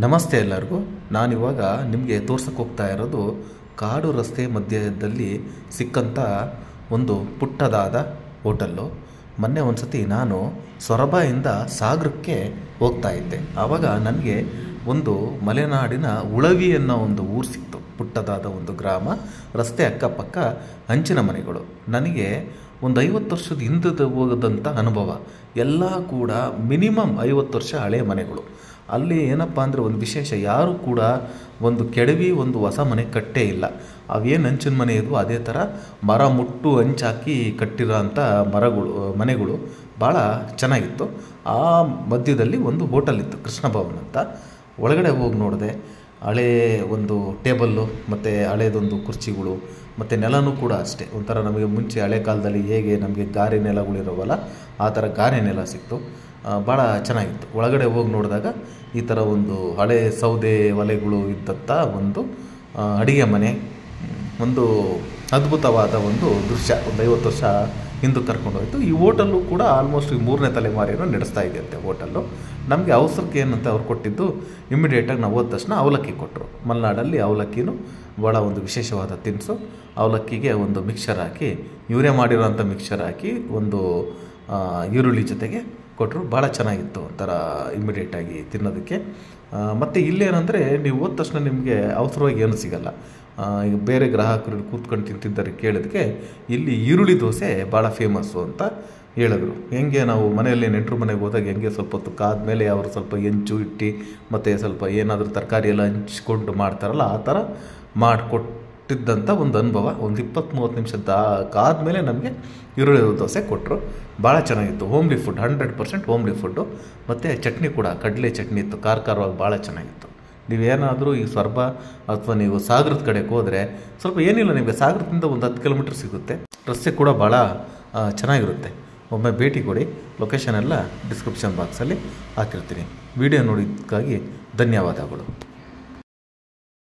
ನಮಸ್ತೆ ಎಲ್ಲರಿಗೂ. ನಾನಿವಾಗ ನಿಮಗೆ ತೋರ್ಸಕ್ಕೆ ಹೋಗ್ತಾ ಇರೋದು ಕಾಡು ರಸ್ತೆ ಮಧ್ಯದಲ್ಲಿ ಸಿಕ್ಕಂಥ ಒಂದು ಪುಟ್ಟದಾದ ಹೋಟೆಲ್ಲು. ಮೊನ್ನೆ ಒಂದು ಸತಿ ನಾನು ಸೊರಬದಿಂದ ಸಾಗರಕ್ಕೆ ಹೋಗ್ತಾ ಇದ್ದೆ. ಆವಾಗ ನನಗೆ ಒಂದು ಮಲೆನಾಡಿನ ಉಳವಿ ಅನ್ನೋ ಒಂದು ಊರು ಸಿಕ್ತು. ಪುಟ್ಟದಾದ ಒಂದು ಗ್ರಾಮ, ರಸ್ತೆ ಅಕ್ಕಪಕ್ಕ ಹಂಚಿನ ಮನೆಗಳು. ನನಗೆ ಒಂದು 50 ವರ್ಷದ ಹಿಂದೆ ಹೋಗೋದಂಥ ಅನುಭವ. ಎಲ್ಲ ಕೂಡ ಮಿನಿಮಮ್ 50 ವರ್ಷ ಹಳೆಯ ಮನೆಗಳು. ಅಲ್ಲಿ ಏನಪ್ಪ ಅಂದರೆ ಒಂದು ವಿಶೇಷ, ಯಾರೂ ಕೂಡ ಒಂದು ಕೆಡವಿ ಒಂದು ಹೊಸ ಮನೆ ಕಟ್ಟೇ ಇಲ್ಲ. ಅವೇನು ಹಂಚಿನ ಮನೆ ಇದ್ವು ಅದೇ ಥರ ಮರ ಮುಟ್ಟು ಹಂಚಾಕಿ ಕಟ್ಟಿರೋ ಅಂಥ ಮನೆಗಳು ಭಾಳ ಚೆನ್ನಾಗಿತ್ತು. ಆ ಮಧ್ಯದಲ್ಲಿ ಒಂದು ಹೋಟೆಲ್ ಇತ್ತು, ಕೃಷ್ಣ ಭವನ್ ಅಂತ. ಒಳಗಡೆ ಹೋಗಿ ನೋಡಿದೆ, ಹಳೇ ಒಂದು ಟೇಬಲ್ಲು ಮತ್ತು ಹಳೇದೊಂದು ಕುರ್ಚಿಗಳು ಮತ್ತು ನೆಲನೂ ಕೂಡ ಅಷ್ಟೇ. ಒಂಥರ ನಮಗೆ ಮುಂಚೆ ಹಳೆ ಕಾಲದಲ್ಲಿ ಹೇಗೆ ನಮಗೆ ಗಾರೆ ನೆಲಗಳಿರೋವಲ್ಲ ಆ ಥರ ಗಾರೆ ನೆಲ ಸಿಕ್ತು. ಭಾಳ ಚೆನ್ನಾಗಿತ್ತು. ಒಳಗಡೆ ಹೋಗಿ ನೋಡಿದಾಗ ಈ ಥರ ಒಂದು ಹಳೆ ಸೌದೆ ಒಲೆಗಳು ಇದ್ದಂಥ ಒಂದು ಅಡುಗೆ ಮನೆ, ಒಂದು ಅದ್ಭುತವಾದ ಒಂದು ದೃಶ್ಯ. ಒಂದು 50 ವರ್ಷ ಹಿಂದೆ ಕರ್ಕೊಂಡು ಹೋಯಿತು. ಈ ಹೋಟೆಲ್ಲು ಕೂಡ ಆಲ್ಮೋಸ್ಟ್ 3ನೇ ತಲೆಮಾರಿಯನ್ನು ನಡೆಸ್ತಾ ಇದೆಯಂತೆ ಹೋಟೆಲ್ಲು. ನಮಗೆ ಅವಸರಕ್ಕೆ ಏನಂತ ಅವ್ರು ಕೊಟ್ಟಿದ್ದು, ಇಮ್ಮಿಡಿಯೇಟಾಗಿ ನಾವು ಹೋದ ತಕ್ಷಣ ಅವಲಕ್ಕಿ ಕೊಟ್ಟರು. ಮಲೆನಾಡಲ್ಲಿ ಅವಲಕ್ಕಿನೂ ಭಾಳ ಒಂದು ವಿಶೇಷವಾದ ತಿನಿಸು. ಅವಲಕ್ಕಿಗೆ ಒಂದು ಮಿಕ್ಸರ್ ಹಾಕಿ, ಇವರೇ ಮಾಡಿರೋಂಥ ಮಿಕ್ಸರ್ ಹಾಕಿ ಒಂದು ಈರುಳ್ಳಿ ಜೊತೆಗೆ ಕೊಟ್ಟರು. ಭಾಳ ಚೆನ್ನಾಗಿತ್ತು ಒಂಥರ ಇಮ್ಮಿಡಿಯೇಟಾಗಿ ತಿನ್ನೋದಕ್ಕೆ. ಮತ್ತು ಇಲ್ಲೇನಂದರೆ ನೀವು ಹೋದ ತಕ್ಷಣ ನಿಮಗೆ ಅವಸರವಾಗಿ ಏನೂ ಸಿಗೋಲ್ಲ. ಈಗ ಬೇರೆ ಗ್ರಾಹಕರು ಕೂತ್ಕೊಂಡು ತಿಂತಿದ್ದಾರೆ ಕೇಳಿದಕ್ಕೆ ಇಲ್ಲಿ ಈರುಳ್ಳಿ ದೋಸೆ ಭಾಳ ಫೇಮಸ್ಸು ಅಂತ ಹೇಳಿದ್ರು. ಹೆಂಗೆ ನಾವು ಮನೆಯಲ್ಲಿ ನೆಂಟರು ಮನೆಗೆ ಹೋದಾಗ ಹೆಂಗೆ ಸ್ವಲ್ಪ ಹೊತ್ತು ಕಾದ್ಮೇಲೆ ಅವರು ಸ್ವಲ್ಪ ಹೆಂಚು ಇಟ್ಟು ಮತ್ತು ಸ್ವಲ್ಪ ಏನಾದರೂ ತರಕಾರಿ ಎಲ್ಲ ಹಂಚ್ಕೊಂಡು ಮಾಡ್ತಾರಲ್ಲ ಆ ಥರ ಮಾಡಿಕೊಟ್ಟಿದ್ದಂಥ ಒಂದು ಅನುಭವ. ಒಂದು 20-30 ನಿಮಿಷ ಕಾದ್ಮೇಲೆ ನಮಗೆ ಈರುಳ್ಳಿ ದೋಸೆ ಕೊಟ್ಟರು. ಭಾಳ ಚೆನ್ನಾಗಿತ್ತು. Homely food, 100% homely food. ಮತ್ತು ಚಟ್ನಿ ಕೂಡ ಕಡಲೆ ಚಟ್ನಿ ಇತ್ತು, ಖಾರವಾಗಿ ಭಾಳ ಚೆನ್ನಾಗಿತ್ತು. ನೀವೇನಾದರೂ ಈ ಸೊರಬ ಅಥವಾ ನೀವು ಸಾಗರದ ಕಡೆಗೆ ಹೋದರೆ ಸ್ವಲ್ಪ ಏನಿಲ್ಲ, ನಿಮಗೆ ಸಾಗರದಿಂದ ಒಂದು 10 ಕಿಲೋಮೀಟ್ರ್ ಸಿಗುತ್ತೆ. ರಸ್ತೆ ಕೂಡ ಭಾಳ ಚೆನ್ನಾಗಿರುತ್ತೆ. ಒಮ್ಮೆ ಭೇಟಿ ಕೊಡಿ. ಲೊಕೇಶನ್ ಎಲ್ಲ ಡಿಸ್ಕ್ರಿಪ್ಷನ್ ಬಾಕ್ಸಲ್ಲಿ ಹಾಕಿರ್ತೀನಿ. ವಿಡಿಯೋ ನೋಡಿದ್ದಕ್ಕಾಗಿ ಧನ್ಯವಾದಗಳು.